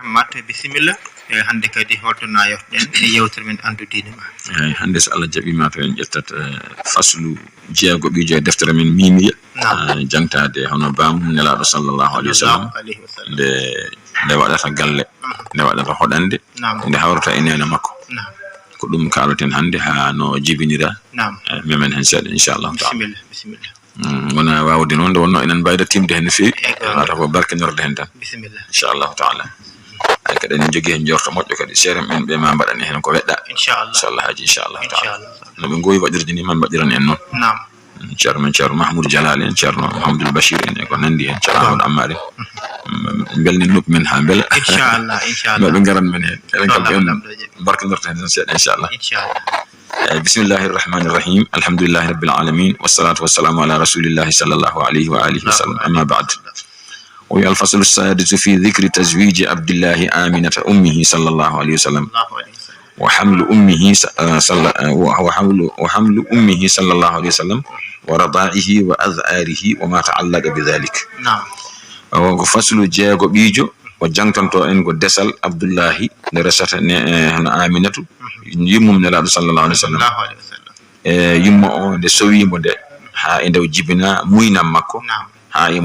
Matte bisimilla hande kadi holtona yoften yewtere men andu diine ma hande so Allah jabi ma to en ƴettat faslu jeego bijo deftere men mimiya jangtade hono bam nelaado sallallahu alaihi wasallam de wadata galle de wadata hodande de hawrata enena makko ko dum kalaten hande ha no jibinira memen hen sed inshallah bismillah wana wawde non do wonno enen bayda timde hen fi ata ko barkenorde hen tan bismillah inshallah taala ay kadi en jogi hen jorto modjo kadi sere men be ma badani hen ko wedda inshallah haji inshallah taala no be goyi wadirde ni man badiran en non Chairman Mahmoud Jalal en Chairman Muhammad Bashir en ko nandi en Chairman Ammar belni nup men ha bel inshallah be garan men hen en kam en barkenorde hen sed inshallah بسم الله الرحمن الرحيم الحمد لله رب العالمين والصلاة والسلام على رسول الله صلى الله عليه وآله وسلم أما بعد وهي الفصل السادس في ذكر تزويج عبد الله آمنة أمه صلى الله عليه وسلم وحمل أمه صلى الله عليه وسلم ورضاعه وأذعاره وما تعلق بذلك وفصل جاء بيجو وجانتو ان go desal abdullahi ne resata ne aminatu yimmum ne laado sallallahu alaihi wasallam yimmo o de sowimo de ha e ndaw jibina muynam makko ha e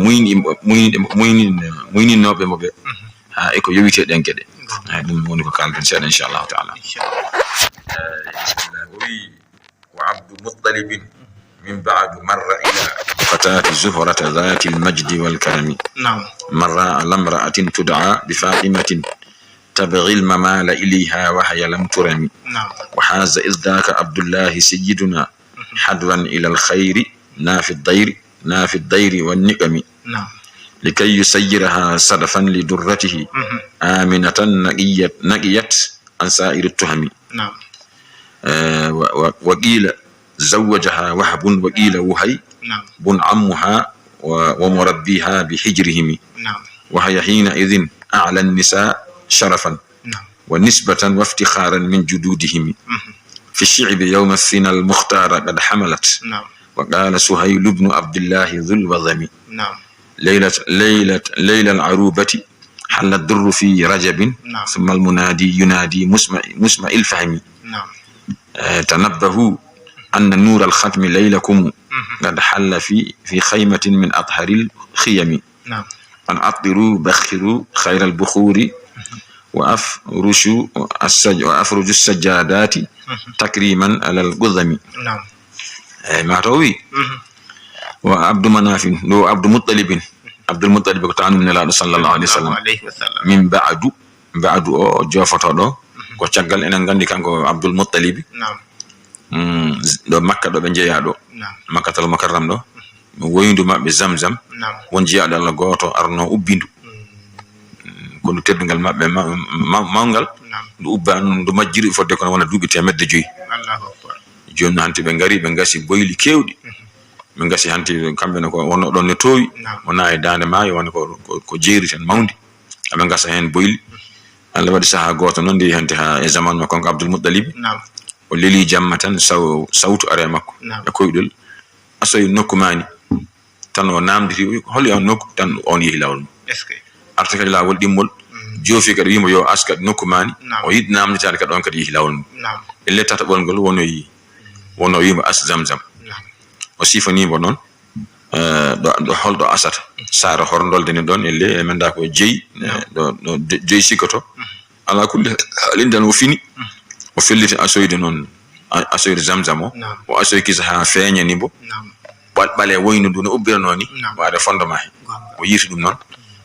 muyni nobe mobe ha e ko yowite den gede dum woni ko kalden sen inshallah taala wa abdu muttalib من بعد مر إلى فتاة زهرة ذات المجد والكرم مر على امرأة تدعى بفاطمة تبغي الممال إليها وهي لم ترم وحاز إذ ذاك عبد الله سيدنا حدوا إلى الخير نافي الضير والنقم لكي يسيرها صدفا لدرته آمنة نقيت عن سائر التهم وقيل زوجها وهب وقيل وهي بن عمها ومربيها بحجرهم وهي حينئذ أعلى النساء شرفا ونسبة وافتخارا من جدودهم في الشعب يوم الثنى المختار قد حملت وقال سهيل بن عبد الله ذو الوظم ليلة العروبة حل الدر في رجب ثم المنادي ينادي مسمع الفهم تنبهوا أن نور الختم ليلكم قد حل في خيمة من أطهر الخيم أن أطروا بخروا خير البخور وأفرجوا السجادات تكريما على القذم ما توي وعبد مناف لو عبد المطلب كتان من الله صلى الله عليه وسلم من بعد جوفتو دو ko caggal enen gandi kanko Abdul Muttalib do makka do be jeeya do makkatal mukarram do woyndu mabbe zamzam won jiyaado Allah goto arno ubbindu ko du teddungal mabbe mangal du ubban du majjiri fodde ko wona duubi temedde joyi Allahu akbar joni hanti be ngari be ngasi boyli kewdi be ngasi hanti kambe ko wonno don ne towi wona e dande maayo wona ko jeeri tan mawndi abe ngasa hen boyli Allah wadi saha goto non di hanti ha e zaman makko Abdul Muttalib o leli jamma tan sawtu are makko e koydol asoy nokkumani tan o namdiri holi on nokku tan on yehi lawol arte kadi lawol dimmol jofi kadi wimo yo askat nokkumani o yid namditaade kadi on kadi yehi lawol e lettata bolgol wono yimo as zamzam o sifani mo non do holdo asata sara horndolde ne don elle e menda ko jeyi do jeyi sikoto ala kulli lindan o fini o felliti asoyde non asoyde zamzamo o asoy kisa ha feña ni bo bale woyno dun ubbira noni waade fondement o yirti dum non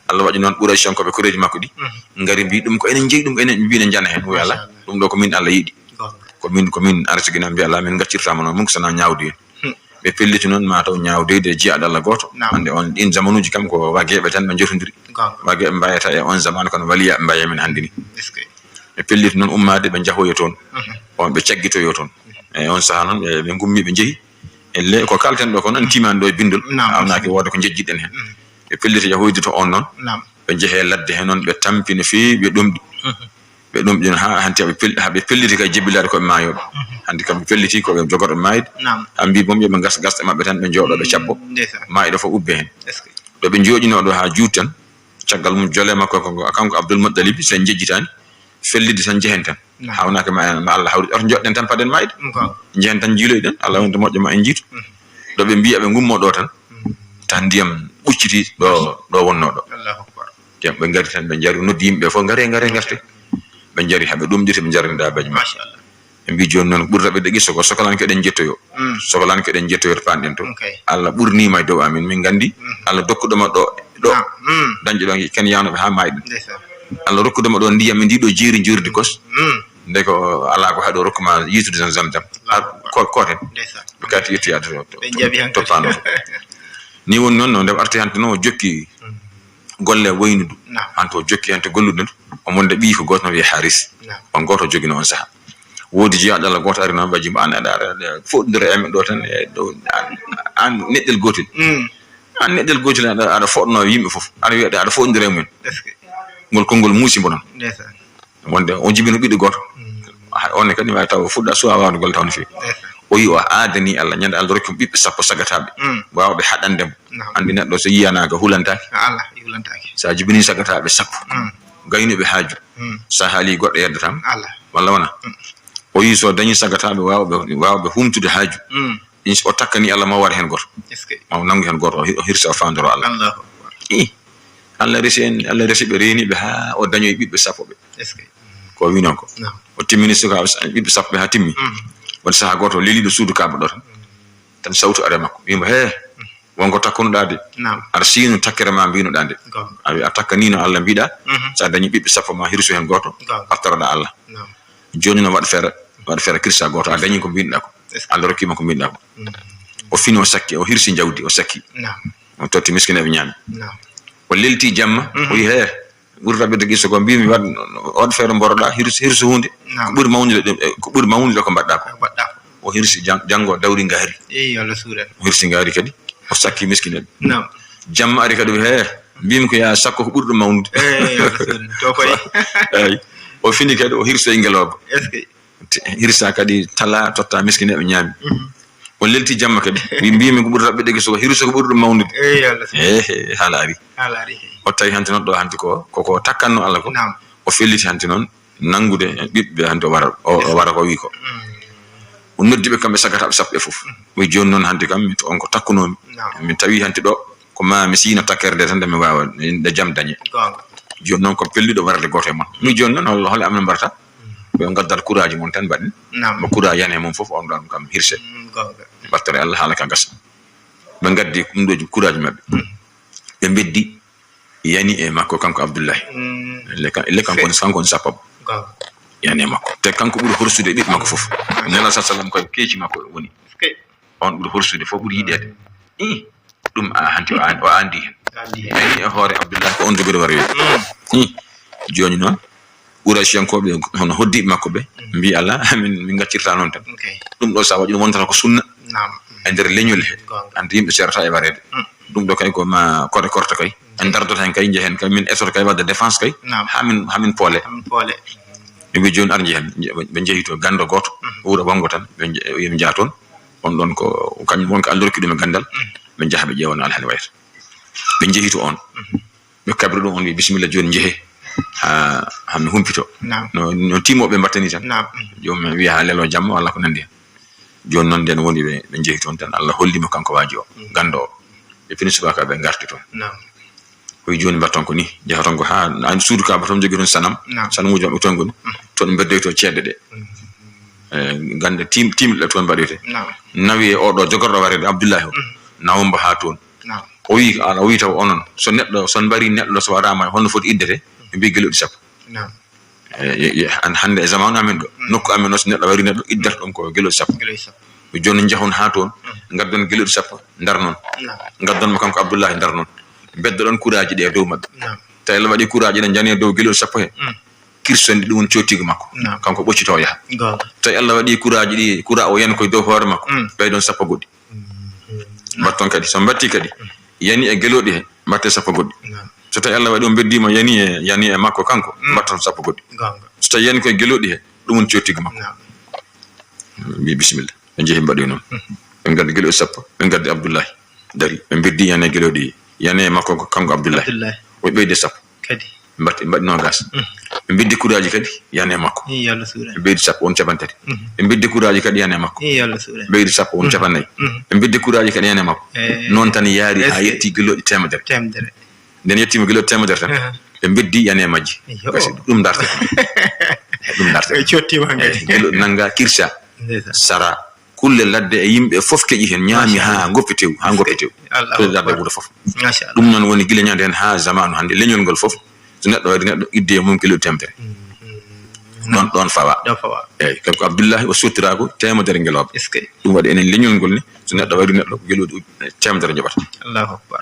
Allah waji non bura shanko be kureji makko di ngari bi dum ko enen jeyi dum enen bi ne jana hen o yalla dum do ko min Allah yidi ko min arsigina bi Allah min gaccirtama non mun sana nyaawdi be pelliti non ma taw nyaawde de jiyaade Allah goto ande on din zamanuji kam ko wagebe tan be jotondiri wagebe mbayata e on zaman kono waliya mbaye min handini e pelliti non ummade be jahoyo ton on be caggitoyo ton e on saha non be gummi be jehi elle ko kalten do ko non timan do bindul amnaaki wodo ko jejjiden hen be pelliti yahoyde to on non be jehe ladde hen non be tampini fi be domdi be domdi ha hanti be pelliti kay jibbilade ko maayo handi kam pelliti ko be jogodo maayde ambi bom be gasde mabbe tan be joodo be cabbo maaydo fo ubbe hen do be joojino do ha juutan caggal mum jole makko kanko Abdul Muttalib sen jejjitani fellidi tan jehen tan hawnaka ma Allah hawri or jodden tan paden mayde jehen tan jiiloyden Allah wonto moƴƴo ma en jiitu do be mbiya be gummo do tan ndiyam bucciti do wonno do Allahu akbar tem be ngari tan be jari noddi yimbe fo ngare ngarte be jari habe dum dirti be jarrinda baji ma masha Allah en bi jon non burda be de gisso ko sokolan ke den jettoyo sokolan ke den jettoyo panden to Allah burni may do amin min gandi Allah dokkudo ma do danji do ken yano be ha mayde Allah rokkudo ma do ndiyam ndi do jiri jurdi kos nde ko ala ko hado rokkuma yitude tan zamzam ko ten be kati yitti ado be jabi han to pano ni won non de arti hante no jokki golle waynudu hanto jokki hante golludu o monde bi ko goto wi Haris on goto jogi non saha wodi ji adala goto ari non baji an ada fodire em do tan do an neddel gotel an neddel gotel ada fodno yimbe fof ada wiade ada fodire men ngol kongol musi bonon wonde on jibino bidde goto on kadi ma taw fudda so awadu gol tawn fi o yi o adani Allah nyanda Allah rokkum bibbe sappo sagatabe waawbe hadandem andi neddo so yiyana ga hulantaki Allah hulantaki sa jibini sagatabe sappo gayno be haaju sa hali goddo yedda tam Allah walla wana o yi so dañi sagatabe waawbe humtude haaju o takkani Allah ma war hen goto ma nangu hen goto o hirsa fandoro Allah Allahu akbar Allah resi be reni be ha o dañoy bibbe sappo be ko wi non ko o timmini suka bibbe sappo be ha timmi won saha goto lelido suudu kaba do tan sawtu are makko wimo he wonko takkuno dade ar sinu takkere ma bino dande abi attakkani no Allah bida sa dañi bibbe sappo ma hirsu hen goto attarada Allah joni no wad fere kirsa goto a dañi ko binda ko Allah rokki mako binda ko o fini o sakki o hirsi jawdi o sakki o totti miskine be nyami o lelti jamma o yi he burda be gisso ko mbimi wad fere mboroda hirsu hunde ko buri mawnude ko badda ko o hirsi jango dawri ngari Allah suura o hirsi ngari kadi o sakki miskine jamma ari kadi he mbimi ko ya sakko ko burdo mawnude Allah suura to koy ay o fini kadi o hirso e ngeloba hirsa kadi tala totta miskine be nyami o lelti jamma kadi mbimi ko burda be gisso ko hirso ko burdo mawnude Allah halari o tawi hanti non do hanti ko takkanno Allah ko o felliti hanti non nangude bibbe hanti o wara ko wi ko o noddibe kambe sagatabe sapbe fof wi joni non hanti kam on ko takkunomi mi tawi hanti do ko ma mi sina takkerde tan de mi wawa de jam dañe joni non ko pellido warde goto mon mi joni non hol am barata be ngaddal courage mon tan badin mo courage yane mon fof on don kam hirse battare Allah halaka gas be ngaddi dum doji courage mabbe be beddi yani e makko kanko Abdullah le kanko sapab yani makko te kanko buri horsude bit makko fof nela sallam ko keeci makko woni on buri horsude fo buri yidede dum hanti o andi hen e hore Abdullah ko on dogori wari joni non urashiyankobe hono hoddi makko be mbi Allah min gaccirta non tan dum do sa wadi montata ko sunna e der leñol he andi yimbe serta e warede dum do kay ko ma korte korte kay en dardota hen kay jehen kay min effort kay wadde défense kay hamin pole be joni arji hen be jehito gando goto wuro bango tan be yim jaaton on don ko kany won ko aldorki dum gandal be jahabe jewon al hal wayta be jehito on be kabru dum on wi bismillah joni jehe hammi humpito no timo be mbattani tan jom wi ha lelo jamma wala ko nandi joni non den woni be jehito on tan Allah hollimo kanko waji o gando e fini subaka be garti ton ko joni batton ko ni jahaton ko ha an suudu ka batom jogi don sanam mujo be ton goni ton bedde to cedde de gande tim le ton badete nawi o do jogordo warede Abdullah nawomba ha ton o wi ala wi taw onon so neddo son bari neddo so warama hono foti iddete be gelodi sappo an hande e zamanu amen do nokku amen no so neddo wari neddo iddata don ko gelodi sappo be joni jahon ha ton ngaddon gelodi sappo ndar non ngaddon mo kanko Abdullah ndar non beddo don courage de dow mabbe tay la wadi courage de jani dow gelodi sappo he kirsondi dum ciotigo makko kanko boccito yaha tay Allah wadi courage di coura o yen koy dow hoore makko bay don sappo goddi batton kadi so batti kadi yani e gelodi he batte sappo goddi so tay Allah wadi on beddima yani e makko kanko batton sappo goddi so tay yani koy gelodi he dum ciotigo makko bi bismillah en jehi mbadi non en gaddi gelodi sappo en gaddi Abdullah dari en beddi yani gelodi yani e makko kanko Abdullah o ɓeyde sappo kadi mbaɗi nogas ɓe mbiddi kuraji kadi yani makko yalla suura ɓe mbeydi sappo won capantati ɓe mbiddi kuraji kadi yani makko yalla suura ɓeydi sappo won capannayyi ɓe mbiddi kuraji kadi yani makko noon tan yaari ha yetti giloɗi temedere nden yettima giloɗi temedere tan ɓe mbiddi yani majji kasi ɗum darta ɗum darta cottima giloɗi nanga kirsa sara kulle ladde e yimɓe fof keƴi hen ñaami ha goppitew kulle ladde wuuro fof ɗum noon woni gila ñande hen ha zamanu hande leñol ngol fof so neɗɗo wayde neɗɗo idde e mum kiloɗi temedere ɗon fawa eyyi kadi ko Abdoullahi o sottirako temedere ngeloɓe ɗum waɗi enen leñol ngol ni so neɗɗo wayde neɗɗo giloɗi temedere joɓata allahu akbar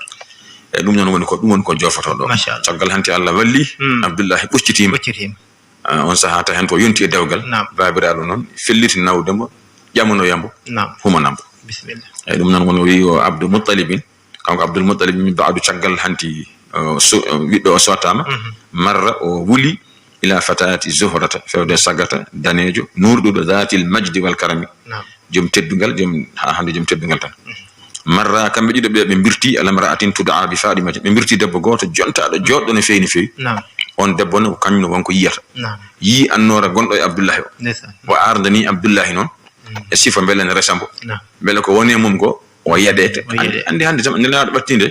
eyyi ɗum noon woni ko jofoto ɗo caggal hanti Allah walli Abdoullahi ɓoccitima on saaha ta hen to yonti e dewgal babiraɗo noon felliti nawdemo ƴamanoyambo humanambo bisimillah eyyi ɗum noon woni wi o Abdou Moutalibin kanko Abdoul Moutalib min baadu caggal hanti wiɗɗo o sottama marra o wuli ila fatati zuhrata fewde sagata danejo nurɗuɗo dhatil majdi wal karami joom teddugal joom ha hande joom teddugal tan marra kamɓe ɗiɗo ɓe birti alamra'atin tud'a bi fadimati ɓe birti debbo goto jontaɗo joɗɗo no fewi no fewi on debbo no kañum wonko yiyata yi annora gonɗo e Abdoullahi o ardani Abdoullahi noon e sifa beele ne resambo beele ko woni mum ko o yaɗete andi hande tam nelaɗo ɓattinde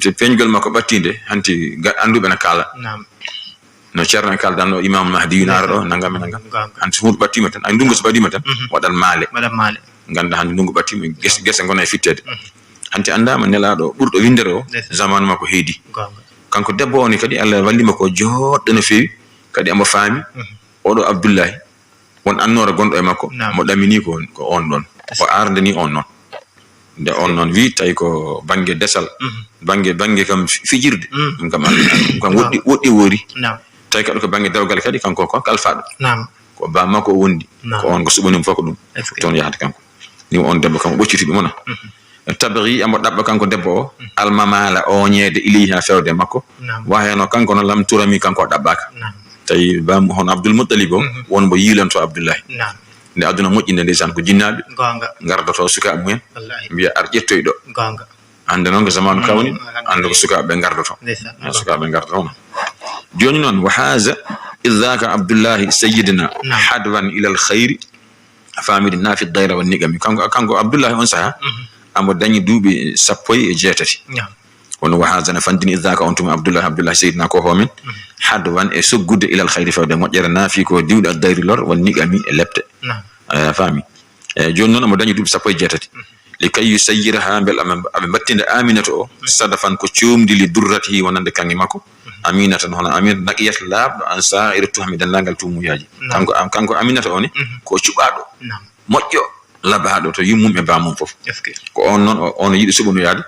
te peñgol makko ɓattinde hanti anduɓe ne kaala no ceerno kaldan no imam mahdi yunara ɗo nangam hanti hunde ɓattima tan ay ndungu so ɓaɗima tan waɗan maale ganda hande ndungu ɓattima gese gona e fittede hanti andama nelaɗo ɓurɗo windere o zamanu makko heedi kanko debbo oni kadi Allah wallima ko joɗɗo no fewi kadi amo faami oɗo Abdoullahi won annora gonɗo e makko mo ɗamini ko on ɗon o ardani on noon nde on noon wi tawi ko banggue desal banggue kam fijirde ɗum kam woɗɗi woori tawi kadi ko banggue dewgal kadi kanko ko kalfaɗo ko ba makko o wondi ko on ko suɓanimo fof ko ɗum toon yahata kanko ni on debbo kam o ɓoccitiɓe mona tabri amo ɗaɓɓa kanko debbo o almamala oñeede ilayhi ha fewde makko waheno kanko no lam turami kanko o ɗaɓɓaka tawi bam hono Abdoul Moutalib o wonmo yiilanto Abdoullahi nde aduna moƴƴinde ndeysan ko jinnaɓe gardoto sukaɓe mumen mbiya ar ƴettoy ɗo hande noon ko zamanu kawni ande ko sukaɓe gardoto sukaɓe gardoto no joni noon wa haza idaka Abdoullahi sayyidina hadwan ila al khayri famide nafi dayra wa niqami kanko Abdoullahi on saha amo dañi duuɓi 17 wono wa haza na fandini idaka on tuma Abdoullahi sayyidina ko homen hadwan e soggude ila al khayri fawde moƴƴere nafi ko diwde ad dayri lor wa niqami e lepte fami joni noon amo dañi duuɓi 17 likay yusayyiraha bel aɓe battinde Aminata o sadafan ko coomdi li durratihi wonande kangi makko Aminata hono Aminata naqiyat laaɓɗo an sa'ira tuhmi dendagal tumuyaji kanko Aminata o ni ko cuɓaɗo moƴƴo labaɗo to yimmum e bamum fof ko on noon on yiɗi suɓanoyade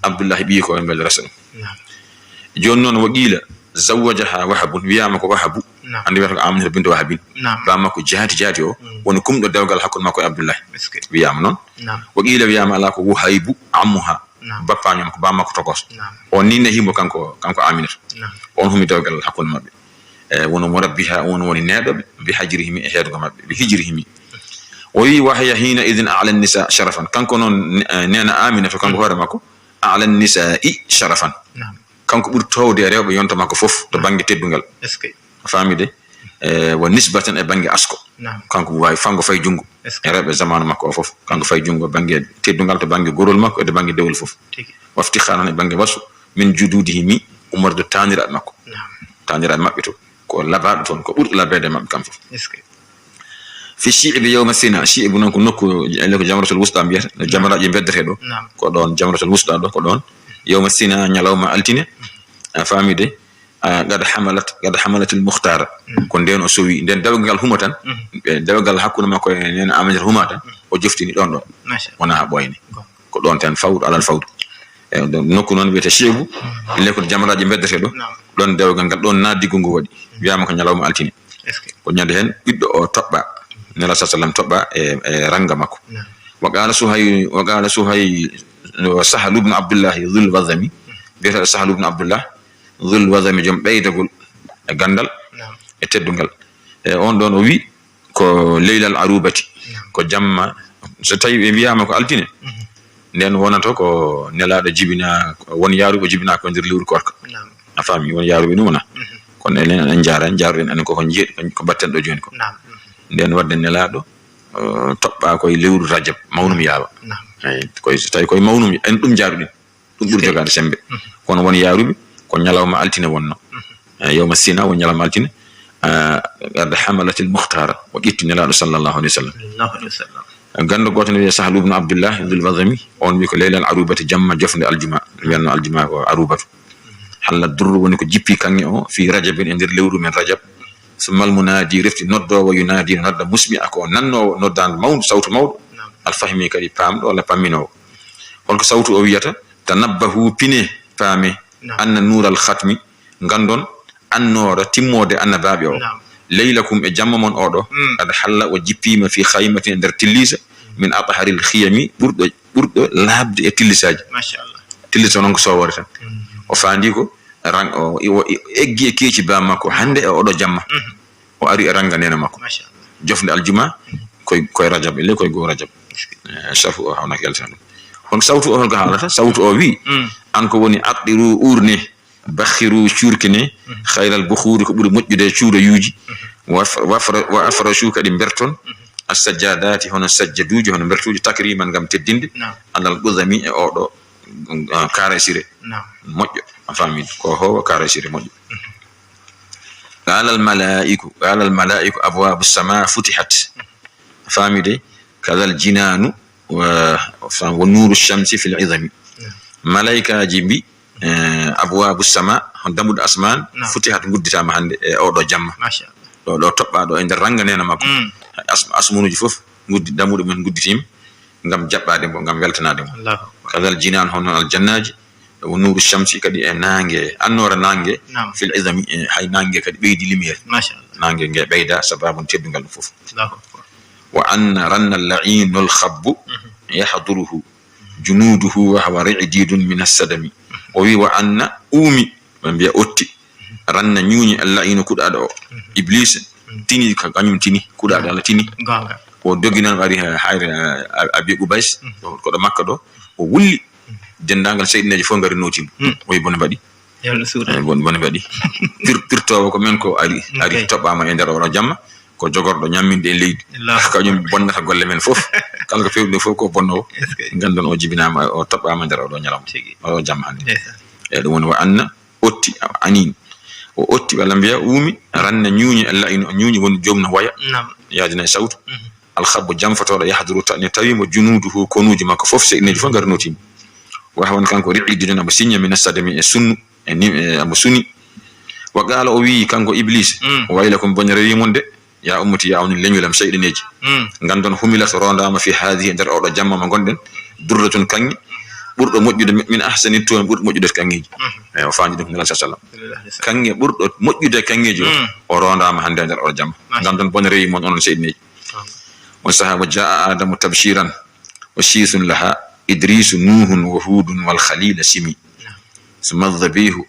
Abdoullahi ɓiyi ko e bel resa ɗum joni noon wo qila zawwajaha Wahabun wiyama ko Wahabu andi wiyata ko Aminata bintu Wahabin ba makko jaati o woni kumɗo dewgal hakkude makko e Abdoullahi wiyama noon wo qila wiyama ala ko Wuhaybu ammuha bappañum ko ba makko tokos on ni nehimo kanko Aminata on humi dewgal hakkude mabɓe wono mo rabbiha on woni neɗoɓe bi hajrihimi e heedugo mabɓe bi hijrihimi o wi wahya hina idin ala nisa sharafan kanko noon nena Aminata kanko hoore makko ala nisa'i sharafan kanko ɓuri towde e rewɓe yonta makko fof to banggue teddungal famide wo nisbatan e banggue asko kanko wawi fango fay jungo e rewɓe zamanu makko o fof kanko fay jungo banggue teddungal to banggue gorol makko e to banggue dewol fof wafti khanan e banggue wasu min jududihi mi umorde taniraɓe makko taniraɓe mabɓe to ko labaɗo toon ko ɓurɗo labede mabɓe kam fof fi shi'bi yawma sina shi'bu non ko nokku ele ko jamratul wusta mbiyata no jamraji beddete ɗo ko ɗon jamratul wusta ɗo ko ɗon yawma sina ñalawma altine famide gada hamalat al mukhtara ko nden o sowi nden dewgal huma tan dewgal hakkude makko e nen Aminata huma tan o joftini ɗon ɗo wona ɓoyne ko ɗon tan fawdu alal fawdu e nokku noon wiyete shi'bu ele ko jamraji beddete ɗo ɗon dewgal ngal ɗon naddigu ngu waɗi wiyama ko ñalawma altine ko ñande hen ɓiɗɗo o toɓɓa nela sallam toɓɓa e ranga makko wa qala Suhay Sahal ibn Abdullahi dhul wazami biyata Sahal ibn Abdullah dhul wazami jom ɓeydagol e gandal e teddungal on ɗon o wi ko leylal arubati ko jamma so tawi ɓe mbiyama ko altine nden wonato ko nelaɗo jibina won yaaruɓe jibina ko nder lewru korka a faami won yaaruɓe ɗum wona kono enen en jaaruɗen anen koko jeeɗi ko batten ɗo joni ko nden wadde nelaɗo toɓɓa koye lewru rajab mawnum yaawa eyi koye so tawi koye mawnum en ɗum jaaruɗen ɗum ɓuuri jogade sembe kono won yaaruɓe ko ñalawma altine wonno yawma sina won ñalawma altine قد حملت المختار وقيت نلا صلى الله عليه وسلم غاندو غوتو ني سهل بن عبد الله ذو البذمي اون بيكو ليله العروبه جمع جفن الجمعه لان الجمعه عروبه حل الدر ونيكو جيبي كاني او في رجب اندير لewru من رجب ثم المنادي رفت نودو وينادي نود مسمي اكو نانو نودان مود صوت مود الفهمي كدي بام ولا بامينو اون صوت او ويتا تنبهوا بني فامي ان نور الختم غاندون annora timmode annabaɓe o laylakum e jamma mon oɗo ad halla o jippima fi khaymatin nder tillisa min atharil khiyami ɓurɗo labde e tillisaji machallah tillisa non ko sowore tan o faandi ko rang o eggi e keeci ba makko hande e oɗo jamma o ari e ranga nena makko jofnde aljuma koye rajab le koye go rajab safu o hawna keltan on sawtu o holko haalata sawtu o wi an ko woni addiru urne bakhiru shurkine khayral bukhuri ko buri mojjude cuuro yuuji wa afrashu kadi berton as-sajjadati hono sajjaduji hono bertuji takriman gam teddinde andal guzami e odo karesire mojjo afami ko ho karesire mojjo qala al malaiku abwab as-samaa futihat famide kadal jinanu wa nuru ash-shamsi fil izami malaika jibi abwabu sama damude asman futihat gudditama hande e odo jamma machallah do tobba do e der ranga nena makko asmunuji fof guddi damude men gudditim ngam jabbade mo ngam weltanade mo kadal jinan hono al jannaji wa nuru shamsi kadi e nange annora nange fil izami hay nange kadi beydi lumiere machallah nange nge beyda sababun teddungal fof wa anna ranna al-la'in al-khabb yahduruhu junuduhu wa huwa ri'didun min as-sadami o wi wa anna umi biya otti ranna nyuuni Allah ino kudado iblis tini ka kanyum tini kudado Allah tini o doginan wari hayre abi ubays ko do makka do o wulli dendangal seydinaji fo ngari notim o wi bon badi yalla sura bon badi pirto ko men ko ari tobama e der wala jamma ko jogordo nyamminde leydi kanyum bonnata golle men fof kala ko fewde fof ko bonno gandon o jibinama o tobama der o nyalam o jamma hande e dum wa anna otti anin o otti wala biya umi ranna nyuuni Allah ino nyuuni won jomna waya yaadina sawtu al khabbu jamfato yahduru tan tawimo junuduhu konuji makko fof se neji fo garnoti wa hawon kanko ri'idina ba sinya min as-sadami e sunnu e ni abu sunni wa qala o wi kanko iblis waylakum bonere monde ya ummati ya on leñulam seydineji gandon humilat rondama fi hadhihi dar odo jamma ma gonden durratun kangi burdo mojjude min ahsani to burdo mojjude kangeji e o faandi dum sallallahu alaihi wasallam kange burdo mojjude kangeji o rondama hande dar odo jamma gandon bonere mon on seydineji wa sahaba jaa adamu tabshiran wa shisun laha idris nuhun wa hudun wal khalil simi summa dhabihu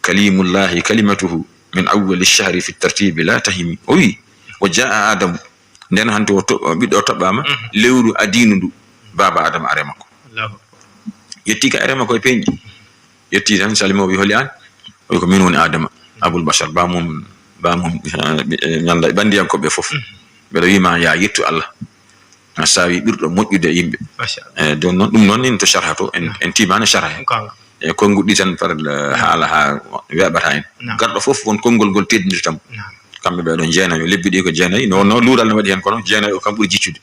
kalimullahi kalimatuhu min awwal ash-shahri fi at-tartib la tahimi wi وجاء آدم nden hanto biddo tobama lewru adinundu baba adam are makko yetti ka are makko e peñi yetti tan salimo wi holi an o ko min woni adama abul bashar ba mum nyanda bandiyam ko be fof be wi ma ya yettu allah sawi birdo mojjude yimbe don non dum non en to sharhato en tibana sharha e kongudi tan par hala ha webata en gardo fof won kongol gol teddindir tam kambe be don jeena yo lebbidi ko jeena no luudal no wadi hen kono jeena o kam buri jiccude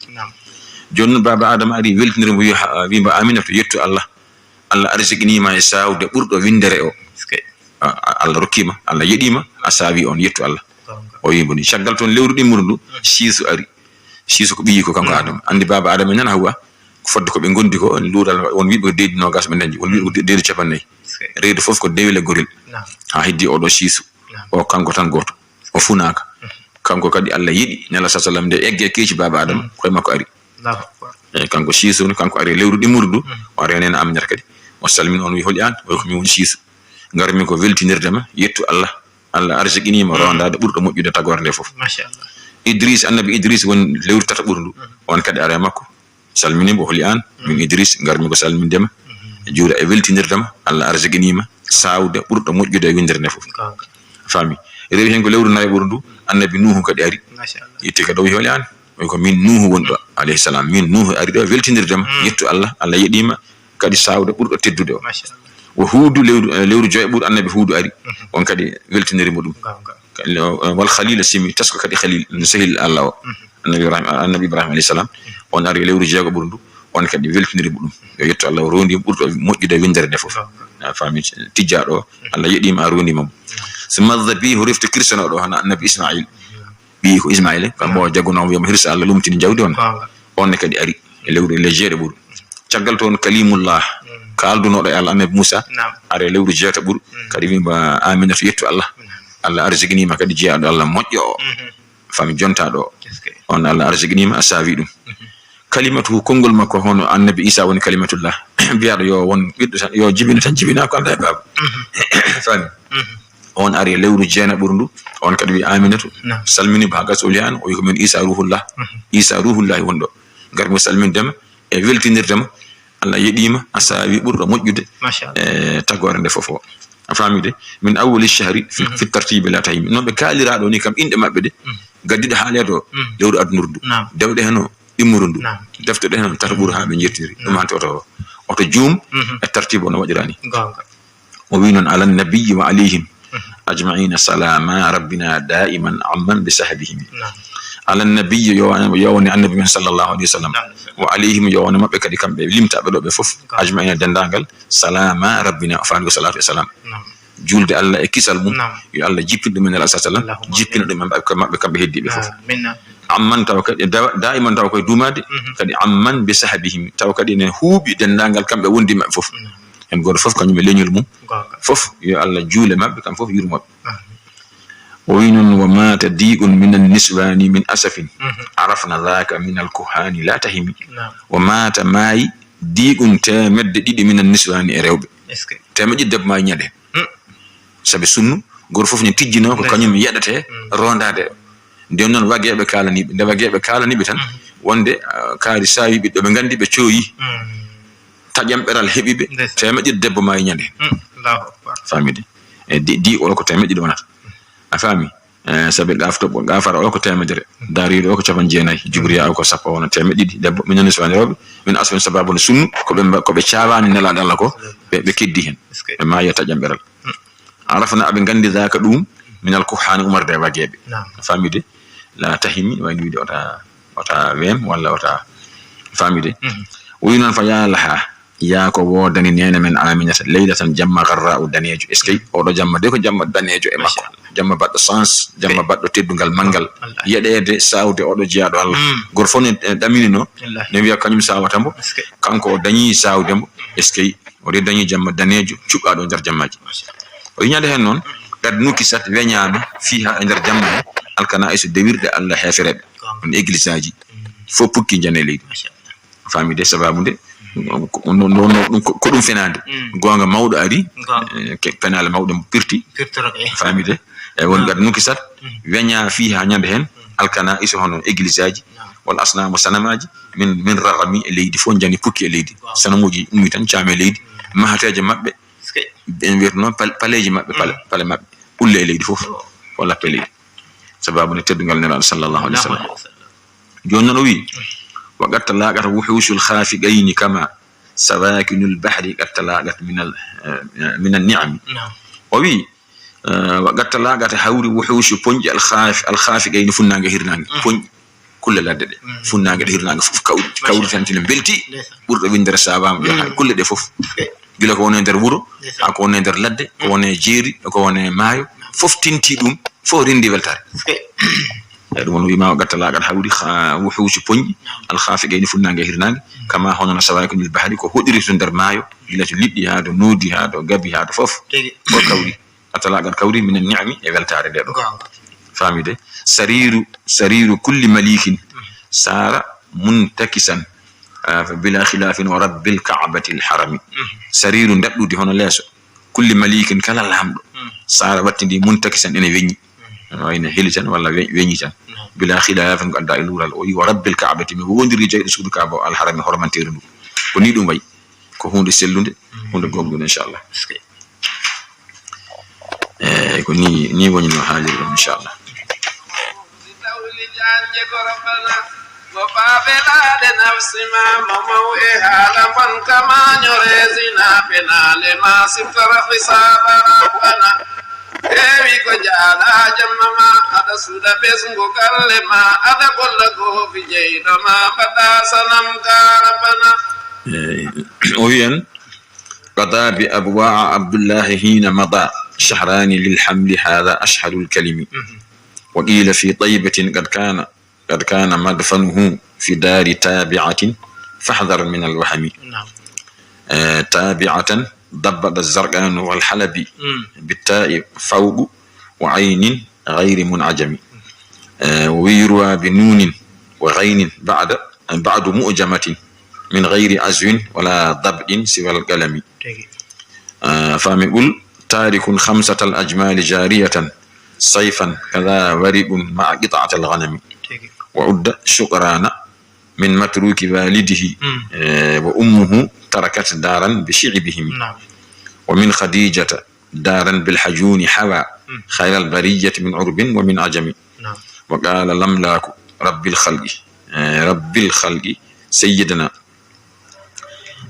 jonnon baba adam ari weltinir mo wi ba aminatu yettu allah arziqini ma e sawde burdo windere o allah rokkima allah yedima asawi on yettu allah o yimboni caggal ton lewru dimmudu siisu ari siisu ko biyi ko kanko adam andi baba adam nan hawa ko fodde ko be gondi ko luudal won wiibe deedi no gas be dañi won wiibe deedi capannay reedo fof ko dewile goril ha heddi o do siisu o kanko tan goto o funaka kanko kadi Allah yidi nala sallam de egge keeci baba adam koy makko ari kanko siisu kanko ari lewru dimurdu o renen am nder kadi o salmin on wi holi an o ko mi woni siisu ngarmi ko weltinirdema yettu Allah arziqini mo rondade burdo mojjude tagorde fof machallah idris annabi idris won lewru tata burdu on kadi are makko salmini bo holi an min idris ngarmi ko salmindema juura e weltinirdema Allah arziqinima sawde burdo mojjude windere ne fof fami rewi hen ko lewru nayi burdu annabi nuhu kadi ari yitti ka do yolani ko min nuhu wondo alayhi salam min nuhu ari do weltinirdem yettu Allah yedima kadi sawde burdo teddude o wa hudu lewru joy bur annabi hudu ari on kadi weltiniri mudum wal khalil simi tasko kadi khalil sahil Allah annabi ibrahim alayhi salam on ari lewru jego burdu on kadi weltiniri mudum yo yettu Allah rondi burdo mojjude windere ne fof fami tijjado Allah yedima rondi mum summa dhabihu rifta kirsana do hana annabi ismail bi ko ismail kam bo jagono wi'am hirsa Allah lumtini jawdi on kadi ari lewru lejere bur caggal ton kalimullah kalduno do Allah annabi Musa are lewru jeta bur kadi wimba aminatu yettu Allah arziginima kadi jiado Allah mojjo fami jonta do on Allah arziginima asawi dum kalimatu kongol makko hono annabi Isa woni kalimatullah biado yo won biddo tan yo jibina tan jibina ko anda bab fami on ari lewru jena burndu on kadi wi aminatu salmini baga solian o ko men Isa ruhullah wondo gar mo salmin dem e weltinirdem Allah yedima asawi burdo mojjude tagore nde fofo famide min awwal ash-shahri fi tartib la tahim non be kalira do ni kam inde mabbe de gaddide haaledo lewru adnurdu dewde heno imurundu defte de heno tarbur ha be jettiri dum hanto oto jum e tartib on wajirani o wi non ala nabiyyi wa alayhim ajma'in salama rabbina da'iman amman bi sahbihim ala nabiyyi yo woni annabi sallallahu alaihi wasallam wa alayhim yo woni mabbe kadi kambe limta be do be fof ajma'ina dendangal salama rabbina fa salatu wassalam julde Allah e kisal mum yo Allah jippinde men Allah sallallahu jippina dum mabbe kambe heddi be fof amman taw kadi da'iman taw koy dumade kadi amman bi sahbihim taw kadi ne huubi dendangal kambe wondi mabbe fof en goto fof kanyum leñol mum fof yo Allah juule mabbe kam fof yurmo وين وما تضيق من النسوان من أسف عرفنا ذاك من الكهان لا تهمي وما تماي ضيق تمد ديد من النسوان ريوب تمد دب ما ñade sabe sunnu gor fof ni tijjino ko kanyum yedate rondade den non wagebe kalani be tan wonde kaari sawi be be gandi be cioyi tajam beral hebibe temedi debbo ma ñade Allahu akbar famide e di o ko temedi do wonata afami sabe gafara o ko temedere darido ko caban jeenay jibriya ko sappo wona temedidi debbo min non suwanrobe min asben sababu sunnu ko be caawani nela dalla ko be keddi hen be ma yata jamberal arafna abe gandi zaka dum min al kuhani umar de wagebe famide la tahimi wayni widi ota wem walla ota famide wi non fa ya laha ya ko wodani nene men aminata laylatan jamma garra danejo eskay odo jamma de ko jamma danejo e makko jamma baddo sens jamma baddo teddungal mangal yedede sawde odo jiado Allah gor fone damini no ne wiya kanyum sawatambo kanko dañi sawdembo eskay o de dañi jamma danejo cubado der jammaji o ñande hen non gad nuki sat weñaami fiha der jamma alkana isu dewirde Allah hefere on église aji fo pukki jane leydi fami de sababu de ko dum fenande gonga mawdo ari penal mawdo pirti famide e won gad nuki sat weña fiha ñande hen alkana isu hono église aji wal asnam sanamaji min ragami leydi fo jani pukki leydi sanamuji ummi tan ciame leydi mahateje mabbe ben wirno paleji mabbe pale mabbe ulle leydi fof wala pele sababu ne teddungal nela sallallahu alaihi wasallam jonno no wi وقد تلاقت وحوش الخافقين كما سواكن البحر قد تلاقت من النعم وي وقد تلاقت حوري وحوش بونج الخافقين فنانغ هيرنانغ بونج كل لدد فنانغ هيرنانغ فوف كاود تانتين بلتي بور ويندر سابام كل دي فوف gila ko woni nder wuro ko woni nder ladde ko woni jeeri ko woni maayo fof tinti dum fo rindi weltare dum wi ma gattala gat hawdi wuhuuci ponji al khafiqaini funnange hirnange kama hono sawayko nil bahri ko hodiri to nder maayo gila to liddi ha do nodi ha do gabi ha do fof ko kawri atala gat kawri min ni'ami e weltare de do famide sariru kulli malikin sara muntakisan bila khilafin wa rabbil ka'bati al harami sariru dabdudi hono leso kulli malikin kala lamdo sara wattindi muntakisan ene weñi wayne helitan walla weñi tan bila khilafin gadda ilural o wa rabbil ka'bati mi wondiri jeydo suudu kaaba al harami hormantere ndu ko ni dum way ko hunde sellunde hunde gomdo inshallah ko ni woni no haalir ɗum inchallah. وفابلاد نفس ما مموئها لمن كما نرزنا بنال ما سفر حساب ربنا ewi ko jaala jammama ada suuda ɓesngu galle ma ada golla goofi jeyɗo ma mbaɗa sanam ka rabbana. o wiyan قضى بأبواع عبد الله حين مضى شهران للحمل هذا أشهر الكلم وقيل في طيبة قد كان مدفنه في دار تابعة فاحذر من الوهم. تابعة ضبط الزرقان والحلبي بالتاء فوق وعين غير منعجم ويروى بنون وغين بعد مؤجمة من غير أزو ولا ضبط سوى القلم. فمقول تارك 5 الأجمال جارية صيفا كذا ورق مع قطعة الغنم وعد شقران من متروك والده وأمه تركت دارا بشعبهم ومن خديجة دارا بالحجون حوى خير البرية من عرب ومن عجم وقال لملاك رب الخلق سيدنا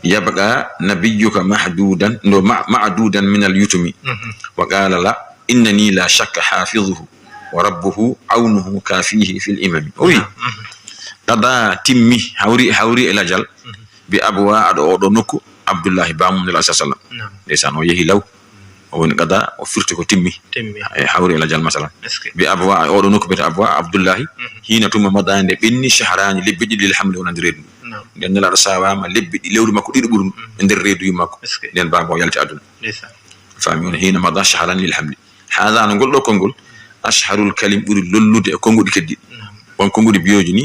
يبقى نبيك معدودا من اليتم وقال لا إنني لا شك حافظه وربه عونه كافيه في الإمام. وي قضى تمي حوري إلى جل بأبواء أدونكو عبد الله بامون الله صلى الله عليه وسلم ليسان ويهي لو وين قضى وفرتكو تمي حوري إلى جل مثلا بأبواء أدونكو بأبواء عبد الله هنا تم مضان بني شهران لبجي للحمل ونندريد den la sawa ma lebbi lewru makko dido burum nder reedu yi makko den babo yalti aduna fami on hina madha shahran lil hamli hada no goldo kongol ashharul kalim buri lollude e kongudi keddi won kongudi biyoji ni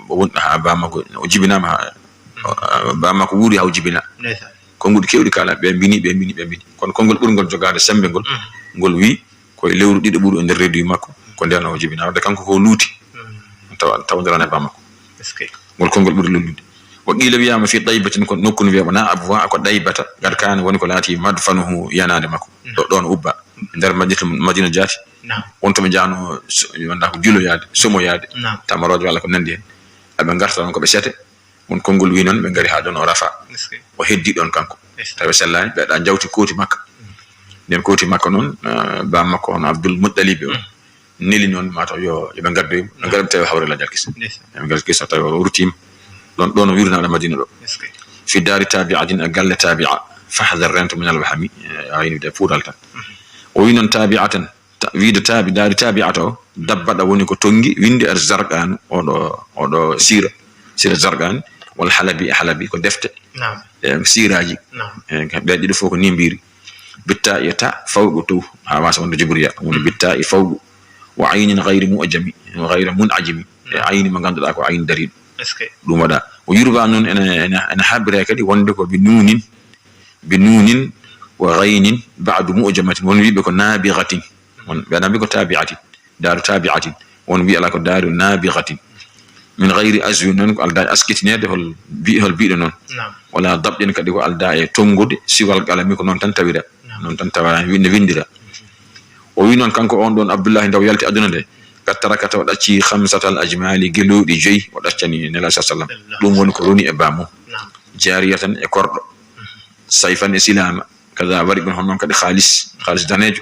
won ha ba makko o jibinama ba makko wuri haw jibina kongudi kewdi kala be bini kon kongol burgol jogade sembe ngol wi ko lewru dido buru nder reedu yi makko ko den o jibina wada kanko ko luuti tawndana ba makko ngol kongol buri lollude. وقيل بيام في طيبة نكون بيامنا أبواء كطيبة قد كان ونكو لاتي مدفنه ينادي مكو دون أوبا در مدينة جاف وانتم جانو يونداك جلو ياد سمو ياد تامرود ولا كن نندي أبن غرتا نكو بسيته ونكون نقول وينون من غير هذا نورافا وهدي دون كانكو تبي سلاني بعد أن جاوتي كوتي مكة دين كوتي مكة نون بامكو عبد المطلب نيلي نون ما تيو يبن غردو غرب تيو حوري لا جالكيس يبن غركيس تيو روتيم دون ويرنا على مدينة في دار تابعة أقل تابعة فاحذر رنت من الوهم عين بدأ فورالتا وين تابعة فيد دار تابعة دبّد ونيكو تونجي وين الزرقان أو سير الزرقان والحلبي كو دفت سيراجي بعد يدفوك نيمبيري بالتاء يتاء فوق تو هواس وند جبريا بالتاء فوق وعين غير مؤجم وغير منعجم عين ما غاندل اكو عين دريد ɗum waɗa o yurba noon ene habbira kadi wonde ko binunin wa ghaynin ba'du mu'jamatin won wiibe ko nabighatin won be nabi ko tabi'atin daru tabi'atin won wi ala ko daru nabighatin min ghayri azwin non ko alda askitinede hol biido non wala dabdin kadi ko alda e tongude siwal galami ko non tan tawira non tan tawara windira o wi non kanko on don Abdullah ndaw yalti aduna de tarakata wadaci 5 al-ajmali gelodi joy wadacani nela sallallahu dum woni ko roni e bamo jariyatan e kordo sayfan e silama kaza wari bin homnon kadi khalis danejo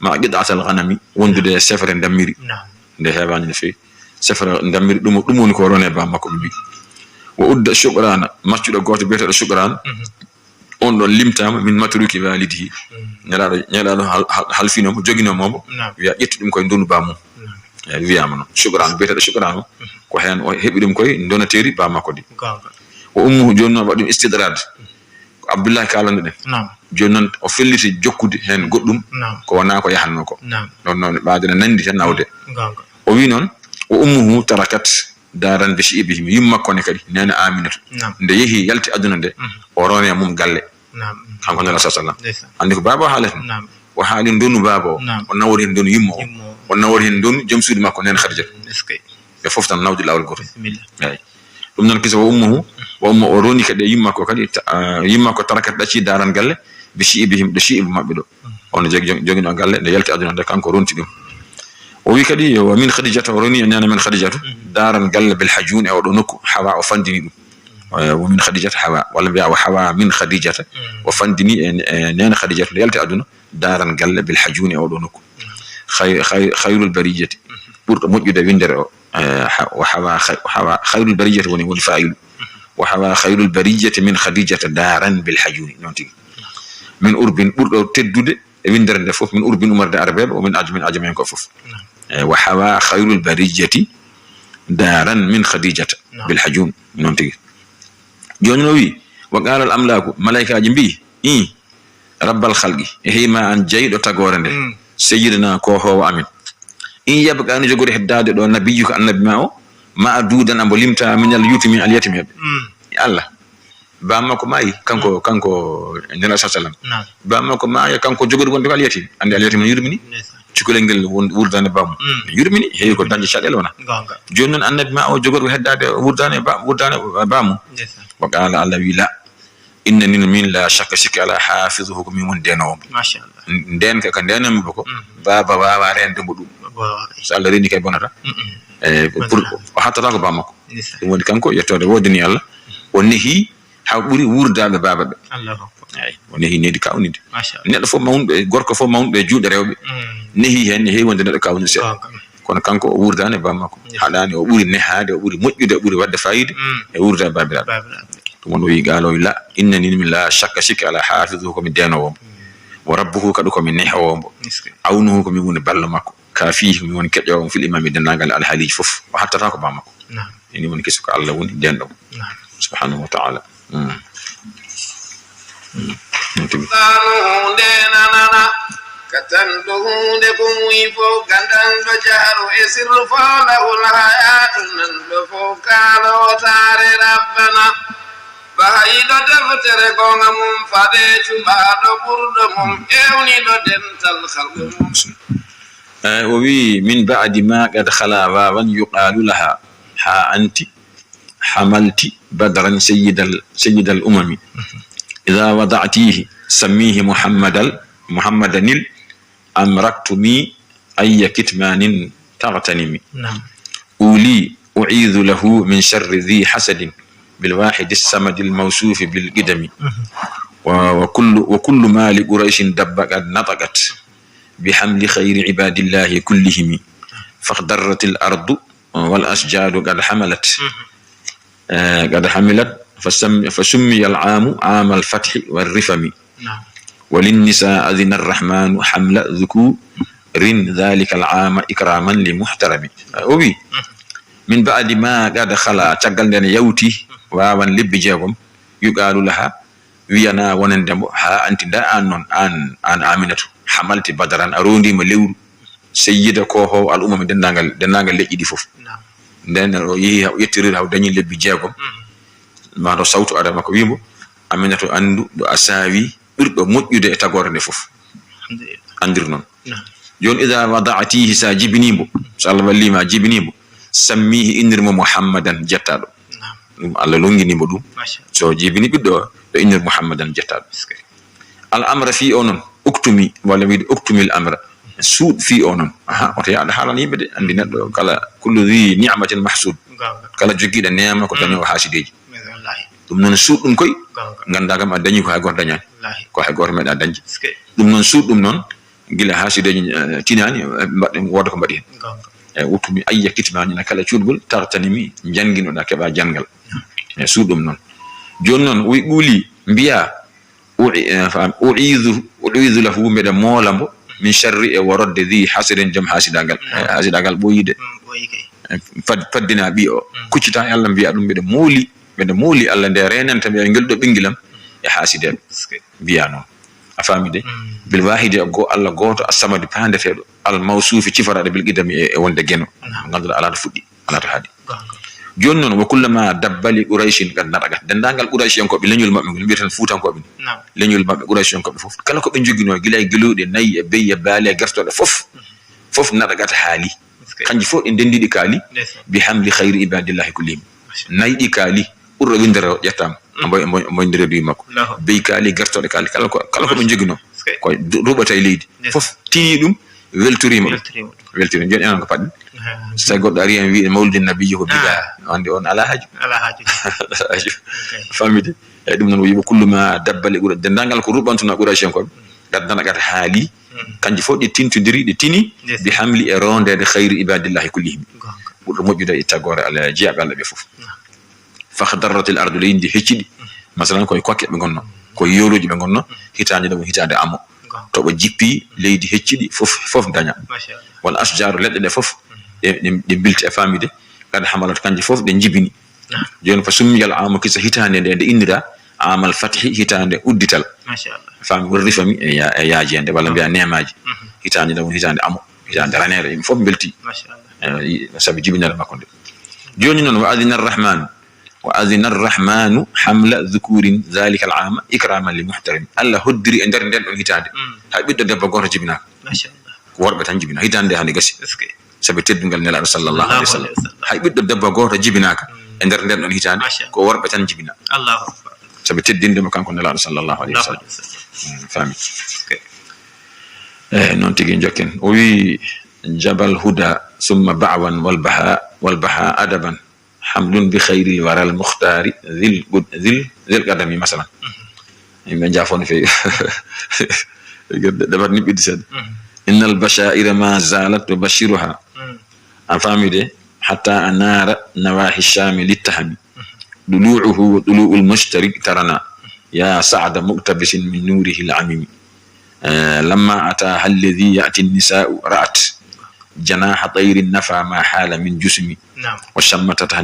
ma qid'at al-ghanami wondude sefere ndamiri nde hebani fi sefere ndamiri dum woni ko roni e bamo ko bi wa udda shukrana maccudo goto beeto shukran on don limtama min matruki walidihi nelaado halfino mo jogino momo wiya ƴettu dum koy ndonu bamo wiyama non shukran beeteɗo shukran ko hen o heɓi ɗum koye donateri ba makko di o ummu joni noon waɗum istidrad ko Abdoullahi kalande ɗen joni noon o felliti jokkude hen goɗɗum ko wona ko yahanno ko non ɓaadene nandi tan nawde o wi noon o ummuhu tarakat daran be shi'ibihim yimmakko ne kadi nene Aminatu nde yeehi yalti aduna nde o rone mum galle kanko nela sallam andi ko baba haalata o haali ndonu baba o nawori hen ndonu yimmo o nawori hen ndonu joom suudu makko nene Khadija be fof tan nawdi lawol goto eyi ɗum noon kisa o ummuhu o roni kadi yimmakko kadi yimmakko tarakat ɗacci daran galle bi shi'ibihim do shi'ib mabbe do on jogino galle de yalti aduna de kanko ronti dum o wi kadi wa min khadijata roni nana min khadijatu daran galle bil hajun e o do nokku hawa o fandini dum wa min khadijata hawa wala bi'a wa hawa min khadijata wa fandini nana khadijatu yalti aduna daran galle bil hajun e o do nokku khayrul bariyati burdo mojjude windere o wa hawa khayrul bariyati woni fa'il wa hawa khayrul bariyati min khadijata daran bil hajun non tigi min urbin burdo teddude e windere de fof min urbin umar de arbebe o min ajmin ko fof wa hawa khayrul bariyati daran min khadijata bil hajun non tigi joni no wi wa qala al amlaku malaikaaji bi rabbal khalqi hima an jaydo tagore de sayyidina ko ho amin in yabqa ni jogori heddade do nabiyyu ko annabi ma o ma dudan ambo limta min al yutimi al yatim Allah ba mako mai kanko nela sallam ba mako mai kanko jogori wonde al yatim ande al yatim yurmini cikule ngel wurdane bam yurmini he ko danji chadel wona jonnon annabi ma o jogori heddade wurdane bam wa qala Allah wi la innani min la shakka shika ala hafizuhu min deno ma sha Allah den ka denam bako baba wawa rende mudum so Allah rendi kay bonata pour hatta ko bamako dum woni kanko yettode wodini Allah o nehi ha buri wurdabe baba be Allahu akbar ay o nehi nedi kawnide ma sha Allah neddo fo mawnbe gorko fo mawnbe juude rewbe nehi hen he wonde neddo kawni se kono kanko o wurdane bamako hadani o buri nehade o buri mojjude o buri wadde fayide e wurda babira won wi galo la innani min la shakka shika ala hafizuhu min denowo wa rabbuhu kadu ko min nehawombo awnuhu ko min woni ballo makko kafihi min woni keddo fil imam dennagal al halij fof o hattata ko bamako ni woni kisu ko Allah woni dendo subhanahu wa ta'ala katanduhu de kumwifo gandando jaru esirru falahu alhayatun nando fokalo tare rabbana bahido deftere gonga mum fade cubaado burdo mum ewnido dental khalqum ووي من بعد ما قد خلا بابا يقال لها ها أنت حملت بدرا سيد الأمم إذا وضعتيه سميه محمدا أمركتمي أي كتمان تغتنمي أولي أعيذ له من شر ذي حسد بالواحد الصمد الموصوف بالقدم وكل ما لقريش دب قد نطقت بحمل خير عباد الله كلهم فاخضرت الأرض والأشجار قد حملت فسمي العام عام الفتح والرفم وللنساء أذن الرحمن حمل ذكور ذلك العام إكراما لمحترم أبي من بعد ما قد خلا تقلن يوتي واwan lebbi jeegom yuqalu laha wiyana wonandemo ha anti da annon an aminatu hamalti badaran arondi ma lewru sayyida ko ho al umma dennagal leƴƴi di fof den o yi yettirir haw dañi lebbi jeegom ma do sawtu adama ko wimo aminatu andu do asawi burdo mojjude e tagore de fof andir non jon idha wada'atihi sa jibnimo sallallahu alaihi ma jibnimo sammihi indirmo muhammadan jettado Allah longini mo dum so jibini biddo do inir muhammadan jettado al amra fi onon uktumi wala wi uktumi al amra suud fi onon o to yaada halani yimbe de andi neddo kala kullu dhi ni'matin mahsud kala jogida neema ko daño hasideji dum non suud dum koy ganda gam dañi ko hay gor dañan ko hay gor meda dañji dum non suud dum non gila hasideji tinani mbadde wodo ko mbadi utumi ayya kitmani na kala cuudgol tartanimi jangino da keba jangal suudum non jon non wi buli biya u'idhu lahu meda molambo min sharri e warodde dhi hasidin jam hasidagal boyide faddina bi o kuccita Allah biya dum meda moli Allah de renanta be ngel do bingilam e haside biya non afamide bil wahidi go Allah goto as-samad pande fedo al mawsufi cifarade bil qidami e wonde geno ganduda ala fuddi ala to hadi jonnon wa kullama dabbali quraishin kad nadaga dendangal quraishin ko be leñul mabbe ngol biirtan fuutan ko be leñul mabbe quraishin ko be fof kala ko be jogino gilay gelude nayi e beye baale gartode fof nadagata haali kanji fof en dendidi kaali bi hamli khairi ibadillahi kullihim naydi kaali urro windere jettam mboy ndire bi makko bey kaali gartoɗe kaali kala ko ɓe jogino ko ruɓata e leydi fof tini ɗum weltorima joni enen ko paɗɗi so tawi goɗɗo ari en wi mawludi nabiyyi ko bida wande on ala haaju famide eyyi ɗum noon o wiima kullu ma dabbale ɓuura dendagal ko ruɓantuna ɓuraci en koɓe gaddana gata haali kanji fof ɗi tintodiri ɗi tini bi hamli e rondede khayri ibadillahi kullihim ɓurɗo moƴƴude e taggore ala jeyaɓe Allah ɓe fof fakhdarratil ardu leydi hecciɗi masalan koye kokke ɓe gonno koye yoluji ɓe gonno hitande ɗum hitande amo toɓo jippi leydi hecciɗi fof daña won asjaru leɗɗe ɗe fof ɗe bilti e famide kada hamalat kanji fof ɗe jibini joni fa summiyal ama kisa hitande nde innira amal fathi hitande uddital fami wurri fami e yaajende walla mbiya nemaji hitande ɗum hitande amo hitande ranere yimɓe fof belti sabi jibinere makko nde joni noon wa adina arrahmanu hamla dhukurin dhalika al'ama ikraman li muhtarim Allah hoddiri e nder nden ɗon hitande hay ɓiɗɗo debbo goto jibinaka ko worɓe tan jibina hitande hande gasi sabi teddungal nelaɗo sallallahu alaihi wasallam hay ɓiɗɗo debbo goto jibinaka e nder nden ɗon hitande ko worɓe tan jibina sabi teddindemo kanko nelaɗo sallallahu alaihi wasallam fami noon tigi jokken o wi jabal huda summa ba'wan wal baha adaban hamdun bi khayril waral mukhtari dhil qadami masalan min jafon fi dabar ni bidi sed innal bashaira ma zalat tubashiruha afamide hatta anara nawahi shami litahmi dulu'uhu wa dulu'ul mushtari tarana ya sa'da muktabisin min nurihi al'amimi lamma ata alladhi ya'ti an-nisa'u ra'at جناح طير النفع ما حال من جسمي وشمتتها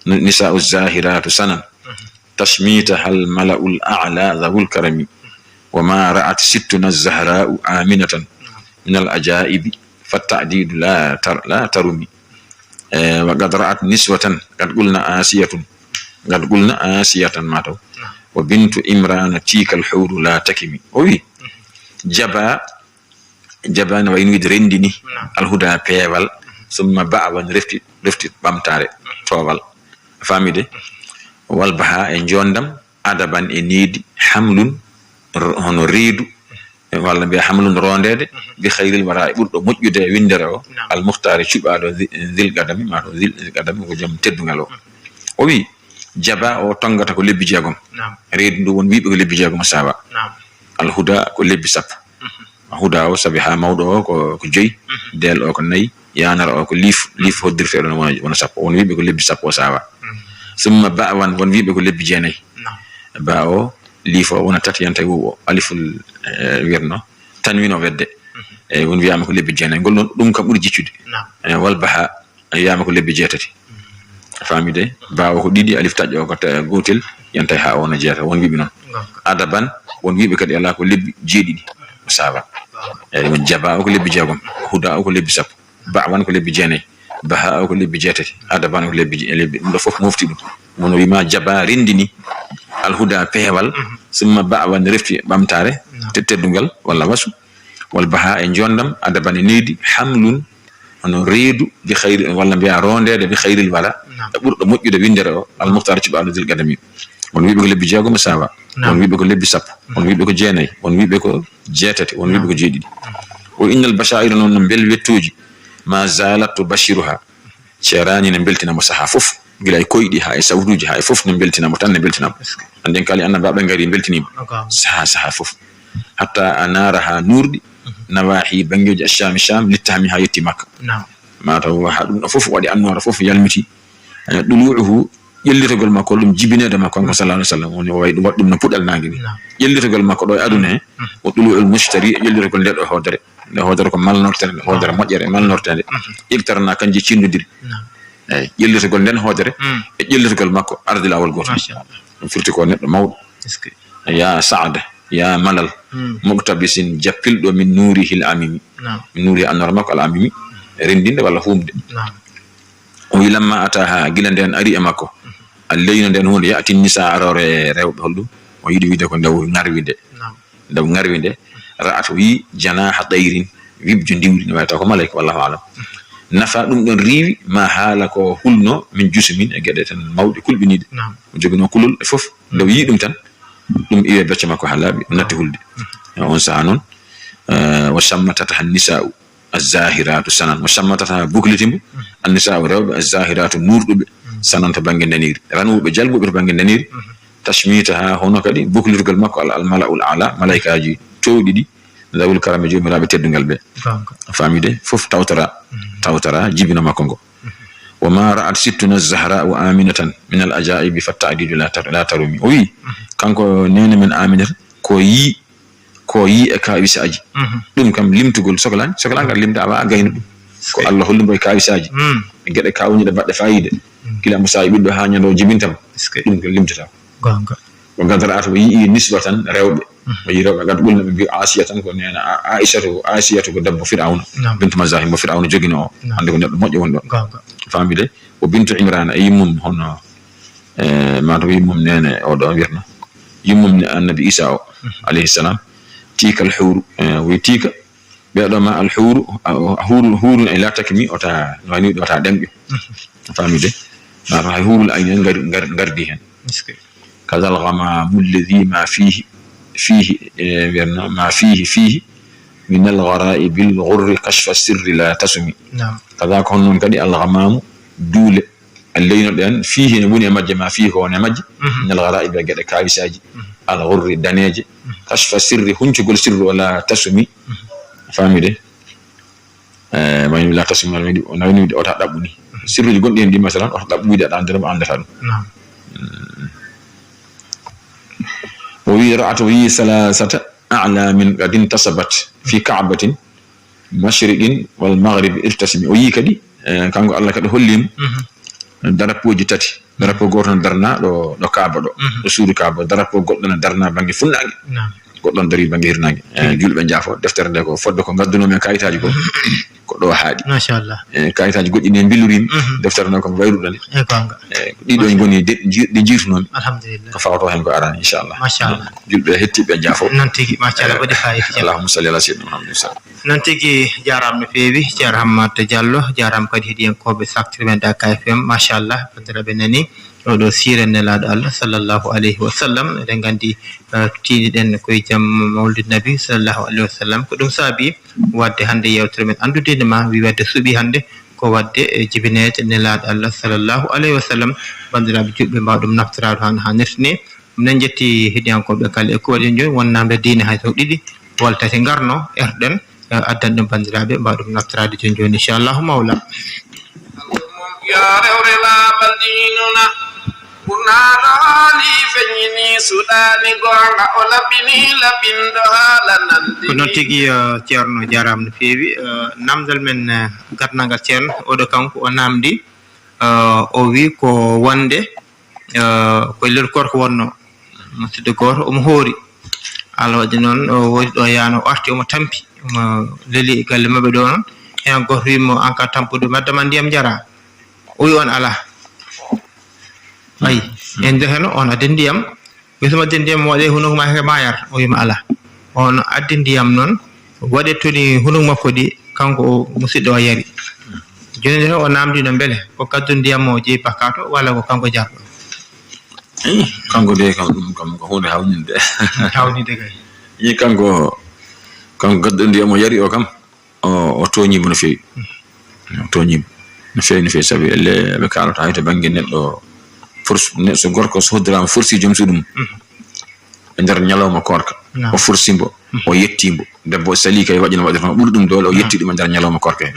النساء الزاهرات سنا تشميتها الملأ الأعلى ذو الكرم وما رأت ستنا الزهراء آمنة من الأجائب فالتعديد لا ترمي وقد رأت نسوة قد قلنا آسية ماتوا وبنت إمران تيك الحور لا تكمي وي jabana wa inwide rendini alhuda peewal summa ba'wan refti bamtare towal famide wal baha e jondam adaban e needi hamlun hono reedu walla be hamlun rondede bi khayril wara burdo mojjude windere o al muhtari cubado zil gadami ma do zil gadami ko jam teddungal o wi jaba o tongata ko lebbi jeegom reedu ndu won wiibe ko lebbi jeegom sawa alhuda ko lebbi sappo huda o sabi ha mawdo o ko joyi del o ko nayi yanar o ko lif hoddirte don wona sappo won wiibe ko lebbi sappo sawa summa ba'wan won wiibe ko lebbi jeenay ba o lif o wona tati yanta wo aliful wirno tanwino wedde e won wi'ama ko lebbi jeenay gol non dum kam buri jiccude wal baha yama ko lebbi jeetati famide ba o ko didi alif tajjo ko gotel yanta ha wona jeeta won wiibe non adaban won wiibe kadi ala ko lebbi jeedidi sawa won jaba ko lebbi jeegom huda ko lebbi sappo ba'wan ko lebbi jeenay baha ko lebbi jeetati adaban ko lebbi dum do fof mofti dum mono wi ma jaba rendini al huda peewal summa ba'wan refti bamtare teddungal walla wasu wal baha e jondam adaban needi hamlun ono reedu bi khayri walla biya rondede bi khayril wala burdo mojjude windere o al muhtar ci ba'du dil gadami won wiibe ko lebbi jeegom sawa won wiibe ko lebbi sappo won wiibe ko jeenay won wiibe ko jeetati won wiibe ko jeedidi o innal bashaira non bel wettoji ma zalat tubashiruha cerani ne beltina mo saha fof gila e koydi ha e sawduji ha e fof ne beltina mo tan ne beltina mo anden kali annaba be ngari beltinima saha fof hatta anaraha nurdi nawahi bangeji asham litahmi ha yetti makka ma taw ha dum fof wadi annora fof yalmiti dulu'uhu yellitogol makko dum jibinede makko sallallahu alaihi wasallam woni way dum waddum no pudal nangi ni yellitogol makko do aduna o dulu'ul mushtari yellitogol leddo hodere ko malnortere hodere mojjere malnortende iktarna kanji cindudiri yellitogol den hodere e yellitogol makko ardilawol goto dum furti ko neddo mawdo ya sa'ada ya malal muktabisin jappildo min nurihil amimi min nuri annorma ko al amimi rendinde walla humde o lamma ataha gilanden ari e makko alleyno den hunde yati nisa arore rewbe holdum o yidi wide ko ndaw ngarwinde ra'at wi janah dayrin wibju ndiwri ne wata ko malaika wallahu alam nafa ɗum ɗon riiwi ma haala ko hulno min jusumin e geɗe tan mawɗe kulɓiniɗe jogino kulol e fof nde yi ɗum tan ɗum iwe becce makko ha laaɓi natti hulde on saha noon wa sammatata han nisa'u azahiratu sanan wa sammatata buklitimbo an nisa'u rewɓe azahiratu nurɗuɓe sanan to banggue ndaniri ranwuɓe jalɓuɓe to banggue ndaniri tashmita ha hono kadi buklirgal makko al mala'ul ala malaikaji towɗi ɗi zawul karame jomiraɓe teddugal ɓe famide fof tawtara jibina makko ngo wa ma ra'at sittuna zahra wa aminatan min al ajaibi fatta'didu la tarumi o wi kanko nene men aminata ko yi e kawisaji ɗum kam limtugol sohlani ngal limta awa gayno ɗum ko Allah hollimo e kawisaji e gueɗe kawniɗe baɗɗe fayide kila mo sawi ɓiɗɗo ha ñando jibintama ɗum ko limtata ko gadarata o yii nisba tan rewɓe o yii rewɓe gad ɓulno ɓe mbi asiya tan ko nena aisiyatu ko debbo firawna bintu mazahim mo firawna jogino o hande ko neɗɗo moƴƴo woni ɗo famide o bintu imrana e yimmum hono mata yimmum nene oɗo wirno yimmum annabi isa o alayhi salam tika alhuru wi tika ɓeɗo ma alhuru hurun e latakmi ota wani ɗo ta ɗemƴo famide mata hay hurul ayni gardi hen كذا الغمام الذي ما فيه ما فيه من الغرائب الغر كشف السر لا تسمي كذا كون كدي الغمام دول الليل دان فيه نبني مج ما فيه هو نمج من الغرائب قد كايساجي الغر دانيج كشف السر هنجل سر ولا تسمي فهمي دي ما لا تسمي وناوي دي اوتا دبني سر دي غوندي دي مثلا اوتا دبوي دا اندر با اندتا نعم ويرأت وي ثلاثة أعلى من قد انتصبت في كعبة مشرق والمغرب ارتسم وي كدي كانغو الله كدي هوليم درappo jitati درappo goto darna do kaaba do suudu kaaba درappo goddo darna bangi funnaange goddon dari bangi hirnaange julbe jaafo deftere de ko foddo ko gadduno men kayitaji ko do haadi machallah kayitaji goddi ne bilurim deftere no ko wayrudani e gonga dido ngoni de jirtunomi alhamdulillah ko fawto hen ko arani inshallah machallah julbe hettibe jaafo non tigi machallah bodi fayiti allahumma salli ala sayyidina muhammad non tigi jaram no feewi jaram Matta Diallo jaram kadi hediyen kobe saktirmen da KFM machallah bandirabe nani do siren nelaado Allah sallallahu alaihi wasallam eden gandi tiidi den koy jam mawlid nabi sallallahu alaihi wasallam ko dum sabi wadde hande yewtere men andude ma wi wadde subi hande ko wadde jibinete nelaado Allah sallallahu alaihi wasallam bandirabe jubbe mbawdum naftiraado han hanesne men jetti hediyan ko be kala ko wadi joy wonnambe diine hay to didi waltati garno erden addan dum bandirabe mbawdum naftiraade joni inshallah mawla ya rewrela baldinuna kunalali fenyini sudani gonga o labini labindo halanan kono tigi Ceerno jaram no feewi namdal men gatnagal Ceerno odo kanko o namdi o wi ko wonde ko ler korko wonno musidɗo goto omo hoori alwaji noon o woni ɗo yaano arti omo tampi omo leli galle maɓɓe ɗo noon hen goto wimo en ka tampude maddama ndiyam jara o wi on ala ay en deheno on addi ndiyam wisuma addi ndiyam waɗe hunuk ma heke mayar o wima ala on addi ndiyam noon waɗe toni hunuk makko ɗi kanko o musidɗo o yari joni o namdino beele ko kaddu ndiyam o jeeyi pakato walla ko kanko jarɗo kanko de kam ɗum kam ko hunde hawnide hawnide kay yi kanko gaddu ndiyam o yari o kam o toñimo no feewi toñimo no feewi sabi elle ɓe kalata hayto banggue neɗɗo so gorko so hoddirama forsi joom suuɗum e nder ñalawma korka o forsimbo o yettimbo debbo sali kay waɗino waɗirma ɓuri ɗum dole o yetti ɗum e nder ñalawma korka he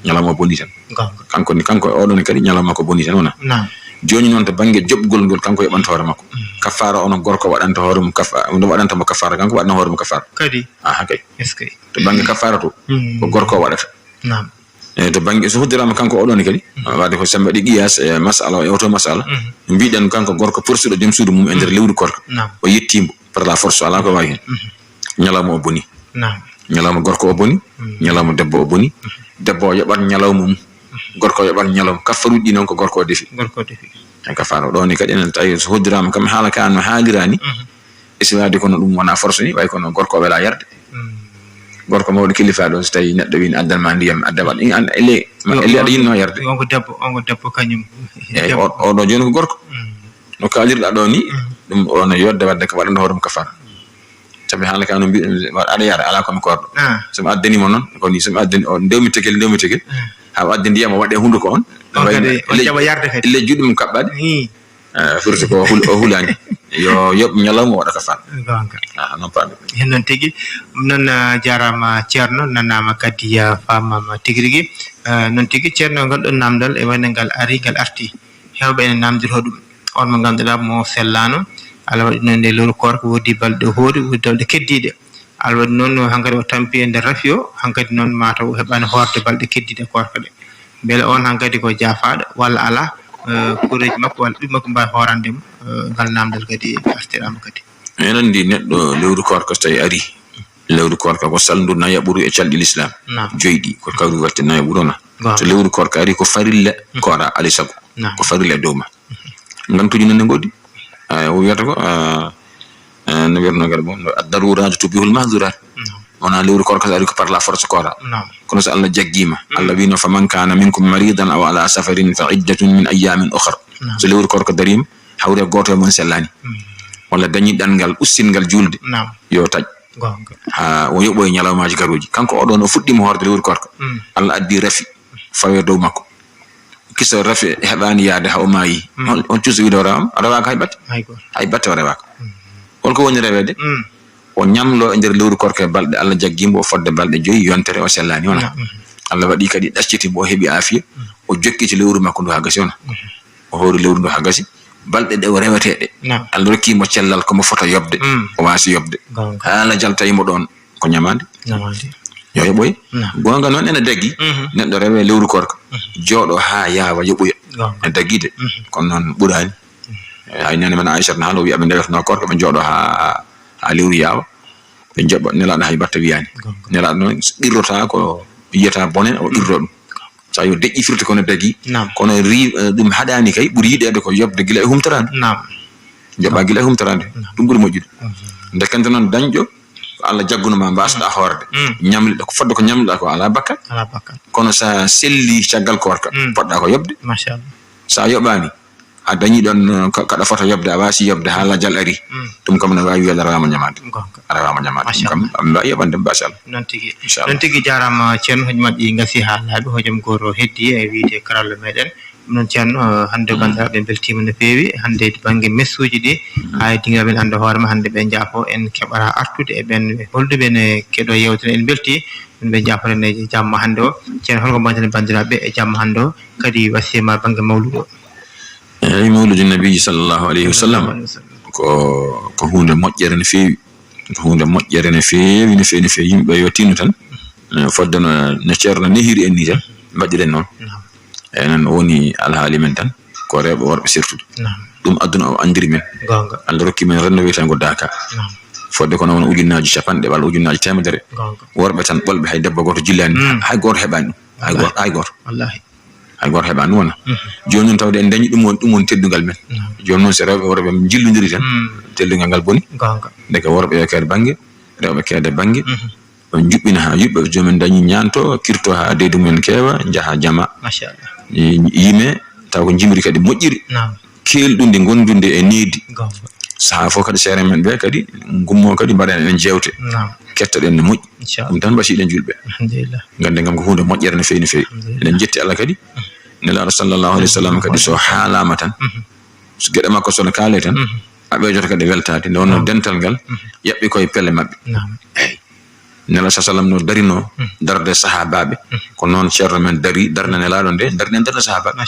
ñalawma boni tan kanko oɗon kadi ñalawma ko boni tan wona joni noon to banggue joɓgol ngol kanko yoɓanta hoore makko kafara ono gorko waɗanta hoore mum waɗantamo kafara kanko waɗana hoore mum kafara kadi kay to banggue kafara to ko gorko waɗata to banggue so hoddirama kanko oɗon kadi wadde ko sembe ɗi qiyas e masala e auto masala mbiɗen kanko gorko poursuɗo joom suudu mum e nder lewru korka o yettimbo par la force ala ko wawi hen ñalawma o boni ñalawma gorko o boni ñalawma debbo o boni debbo o yoɓat ñalawma mum gorko o yoɓat ñalawma kafaruji ɗi noon ko gorko o defi en kafara ɗon kadi enen tawi so hoddirama kam haala ka no haalirani esi wadi kono ɗum wona force ni way kono gorko o wela yarde gorko mawɗo kilifa ɗon so tawi neɗɗo wini addalma ndiyam addawal ele aɗa yinno yarde on ko debbo kañum eyi oɗo joni ko gorko no kalirɗa ɗo ni ɗum ono yodde wadde ko waɗano hoorem kafara sabi haala ka no mbiɗen aɗa yara ala komi korɗo somi addanimo noon koni somi addani o ndewmi tegel ha o addi ndiyam o waɗe hunduko on jaɓa yarde kadi ille juɗɗum kaɓɓade firti ko o hulani yo yoɓ ñalawma waɗa kafara noon paami hen noon tigui noon jarama ceerno nanama kadi famama tigui rigui noon tigui ceerno ngal ɗon namdal e wayne ngal ari ngal arti hewɓe ene namdirto ɗum on mo ganduɗa mo sellano ala waɗi noon nde lewru korko wodi balɗe hoori wodi balɗe keddiɗe ala waɗi noon hankkadi o tampi e nder rafi o hankkadi noon mataw heɓani hoorde balɗe keddiɗe korka ɗe beele on hankkadi ko jaafaɗo walla ala kureji makko walla ɓiɓɓe makko mbawi hoorandemo ngal namdal kadi artirama kadi enen ndi neɗɗo lewru korka so tawi ari lewru korka ko saldu na yaɓuru e calɗi l'islam joyɗi ko kawri watte na yaɓuru na so lewru korka ari ko farilla kora alay sago ko farilla e dow ma gantuji nonne goɗɗi o wiyata ko no wiyatno gara bon ad-daruratu tubihul mahdurat wona lewru korka ari ko par la force kora kono so Allah jaggima Allah wino fa man kana minkum maridan aw ala safarin fa iddatun min ayamin ukhra so lewru korka darima hawre goto e mon sellani walla dañi ɗanngal ustingal julde yo taj ha o yoɓoye ñalawmaji garuji kanko oɗon o fuɗɗima hoorde lewru korka Allah addi rafi fawe dow makko kiso rafi heɓani yaade ha o maayi on cuuso wiide o rewama o rewaka hay batte o rewaka holko woni rewede o ñamlo e nder lewru korka e balɗe Allah jaggimo o fodde balɗe 5 yontere o sellani wona Allah waɗi kadi ɗaccitimo o heeɓi afiya o jokkiti lewru makko ndu ha gasi wona o hoori lewru ndu ha gasi balɗe ɗe o reweteɗe Allah rokkimo cellal komo fota yobde o wasi yobde haala jaltayimo ɗon ko ñamande yo yoɓoy gonga noon ene daggi neɗɗo rewe lewru korka jooɗo ha yaawa yoɓoya e daggide kono noon ɓurani hay nane men Aïcha haala o wiya ɓe ndewetno korka ɓe jooɗo ha lewru yaawa ɓe joɓa nelaɗo hay batta wiyani nelaɗo noon ɗirrota ko yiyata bonen o ɗirro ɗum sa yo deƴƴi firti kono daggi kono ɗum haɗani kay ɓuuri yiɗede ko yobde gila e humtorade joɓa gila e humtorade ɗum ɓuuri moƴƴude dekkante noon dañƴo ko Allah jaggunoma mbasɗa hoorde ñamliɗa ko fodde ko ñamliɗa ko ala bakkat kono sa selli caggal korka poɗɗa ko yobde sa yoɓani a dañi ɗon kaɗa fota yobde a wasi yobde ha lajal ari ɗum kam ne wawi wiyede rewama ñamade ɗum kam mbawi yoɓande mbasi Allah noon tigui jarama ceerno hojo moƴƴi gasi ha laaɓi hojom goro heddi e wiide karalla meɗen ɗum noon ceerno hande bandiraɓe beltima no fewi hande banggue messuji ɗi ha dingaɓe anda hoorema hande ɓe jaafo en keɓata artude e ɓen holduɓe ne keɗo yewtere en belti ɓe jaafoten e jamma hande o ceerno holko mbaɗen bandiraɓe e jamma hande o kadi wasiyama banggue mawludo eyi mawludu nabiji sallllahu alayhi wa sallam ko hunde moƴƴere no fewi ko hunde moƴƴere no fewi no fewi yimɓe yo tinnu tan fodde no ceerno nehiri en ni tan mbaɗiren noon eyi noon woni alhaali men tan ko rewɓe worɓe surtout ɗum aduna o andiri men Allah rokki men renno wiyetengo Dakar fodde kono wona ujunnaji capanɗe walla ujunnaji temedere worɓe tan ɓolɓe hay debbo goto jillani hay goto heɓani ɗum hay goto heɓani ɗum wona joni noon tawde en dañi ɗum woni teddugal men joni noon so rewɓe worɓe jillodiri tan teddugal ngal boni deke worɓe yo keede banggue rewɓe keede banggue on juɓɓina ha juɓɓe jomumen dañi ñanto kirto ha deydu mumen keewa jaaha jama yime taw ko jimri kadi moƴƴiri kelɗude gondude e needi saha fof kadi seere men ɓe kadi gummo kadi mbaɗen enen jewte kettoɗen no moƴƴi ɗum tan mbasiɗen julɓe gande gam ko hunde moƴƴere no fewi no fewi eɗen jetti Allah kadi nelaɗo sallllahu alayhi wa sallam kadi so haalama tan so gueɗe makko sono kaale tan aɓejoto kadi weltade nde wonno dental ngal yaɓɓi koye pelle mabɓe eyi nela sa sallam no darino darde sahabaɓe ko noon ceerno men dari darde nelaɗo nde darinen darde sahabaɓe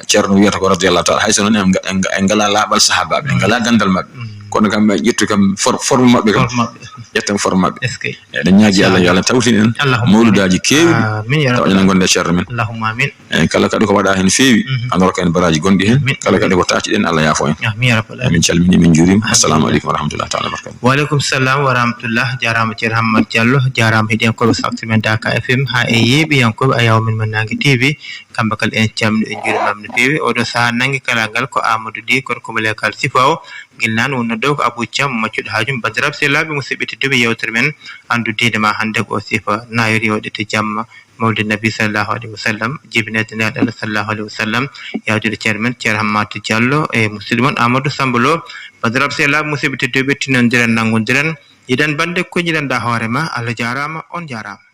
ceerno wiyata ko radiyallahu taala hayso noon en ngala laaɓal sahabaɓe en ngala gandal mabɓe kono kam ƴettu kam forme mabɓe kam ƴetten forme mabɓe eɗen ñaagui Allah yo Allah tawtin en mawludaji kewɗi tawañana gonde ceerno men eyi kala kadi ko waɗa hen fewi Allah rokka en baraji gonɗi hen kala kadi ko tacciɗen Allah yaafo en min calmini min juurima assalamu aleykum wa rahmatullah taala wabarakatuh wa aleykum salam wa rahmatullah jarama ceerno Hammat Diallo jarama heeɗiyankoɓe saktu men Dakar FM ha e yeeɓiyankoɓe a yaw min Nangue TV kamɓe kala en camni en juurimama no fewi oɗo saaha nangue kala ngal ko Amadou Ly kono komo lekal sifa o gilnan wonno dow ko Abou Thiam maccuɗo haajum bandiraaɓe sehlaaɓe musidɓe tedduɓe yewtere men andu diine ma hannde ko sifa nayori waɗete jamma mawlid nabi sallallahu alaihi wasallam jibinede nelaɗo Allah sallallahu alaihi wasallam yawtude ceerno men ceerno Hammadou Diallo e musidɗo mon Amadou Sambolo bandiraaɓe sehlaaɓe musidɓe tedduɓe tinondiren nangodiren yiɗen bande ko jiɗanɗa hoorema Allah jarama on jarama